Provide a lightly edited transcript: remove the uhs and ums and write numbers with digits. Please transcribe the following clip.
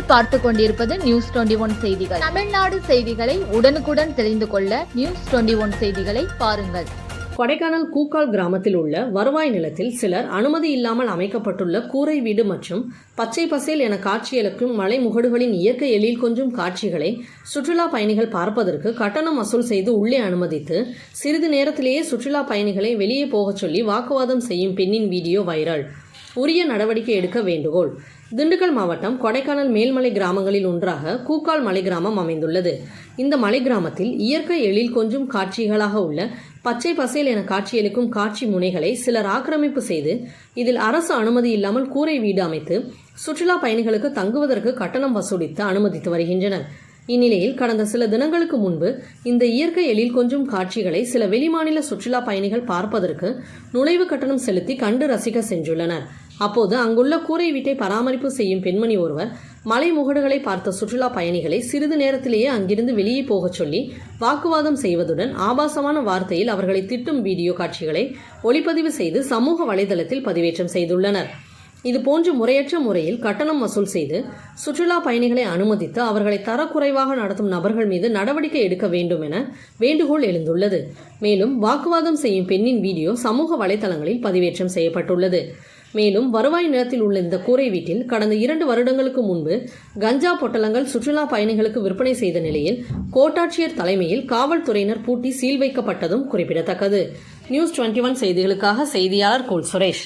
நீங்கள் பார்த்து கொண்டிருப்பது நியூஸ் 21 செய்திகள். தமிழ்நாடு செய்திகளை உடனுக்குடன் தெரிந்து கொள்ள நியூஸ் 21 செய்திகளை பாருங்கள். கொடைக்கானல் கூக்கால் கிராமத்தில் உள்ள வருவாய் நிலத்தில் சிலர் அனுமதி இல்லாமல் அமைக்கப்பட்டுள்ள கூரை வீடு மற்றும் பச்சை பசேல் என காட்சியளிக்கும் மலை முகடுகளின் இயற்கை எழில் கொஞ்சும் காட்சிகளை சுற்றுலா பயணிகள் பார்ப்பதற்கு கட்டணம் வசூல் செய்து உள்ளே அனுமதித்து சிறிது நேரத்திலேயே சுற்றுலா பயணிகளை வெளியே போகச் சொல்லி வாக்குவாதம் செய்யும் பெண்ணின் வீடியோ வைரல். உரிய நடவடிக்கை எடுக்க வேண்டுகோள். திண்டுக்கல் மாவட்டம் கொடைக்கானல் மேல்மலை கிராமங்களில் ஒன்றாக கூக்கால் மலை கிராமம் அமைந்துள்ளது. இந்த மலை கிராமத்தில் இயற்கை எழில் கொஞ்சும் காட்சிகளாக உள்ள பச்சை பசேல் என காட்சியளிக்கும் காட்சி முனைகளை சிலர் ஆக்கிரமிப்பு செய்து இதில் அரசு அனுமதி இல்லாமல் கூரை வீடு அமைத்து சுற்றுலா பயணிகளுக்கு தங்குவதற்கு கட்டணம் வசூலித்து அனுமதித்து வருகின்றனர். இந்நிலையில் கடந்த சில தினங்களுக்கு முன்பு இந்த இயற்கை எழில் கொஞ்சும் காட்சிகளை சில வெளிமாநில சுற்றுலா பயணிகள் பார்ப்பதற்கு நுழைவு கட்டணம் செலுத்தி கண்டு ரசிக்க சென்றுள்ளனர். அப்போது அங்குள்ள கூரை வீட்டை பராமரிப்பு செய்யும் பெண்மணி ஒருவர் மலை முகடுகளை பார்த்த சுற்றுலா பயணிகளை சிறிது நேரத்திலேயே அங்கிருந்து வெளியே போகச் சொல்லி வாக்குவாதம் செய்வதுடன் ஆபாசமான வார்த்தையில் அவர்களை திட்டும் வீடியோ காட்சிகளை ஒளிப்பதிவு செய்து சமூக வலைதளத்தில் பதிவேற்றம் செய்துள்ளனர். இதுபோன்ற முறையற்ற முறையில் கட்டணம் வசூல் செய்து சுற்றுலா பயணிகளை அனுமதித்து அவர்களை தரக்குறைவாக நடத்தும் நபர்கள் மீது நடவடிக்கை எடுக்க வேண்டும் என வேண்டுகோள் எழுந்துள்ளது. மேலும் வாக்குவாதம் செய்யும் பெண்ணின் வீடியோ சமூக வலைதளங்களில் பதிவேற்றம் செய்யப்பட்டுள்ளது. மேலும் வருவாய் நிலத்தில் உள்ள இந்த கூரை வீட்டில் கடந்த 2 வருடங்களுக்கு முன்பு கஞ்சா பொட்டலங்கள் சுற்றுலா பயணிகளுக்கு விற்பனை செய்த நிலையில் கோட்டாட்சியர் தலைமையில் காவல்துறையினர் பூட்டி சீல் வைக்கப்பட்டதும் குறிப்பிடத்தக்கது. நியூஸ் 21 செய்திகளுக்காக செய்தியாளர் கோல் சுரேஷ்.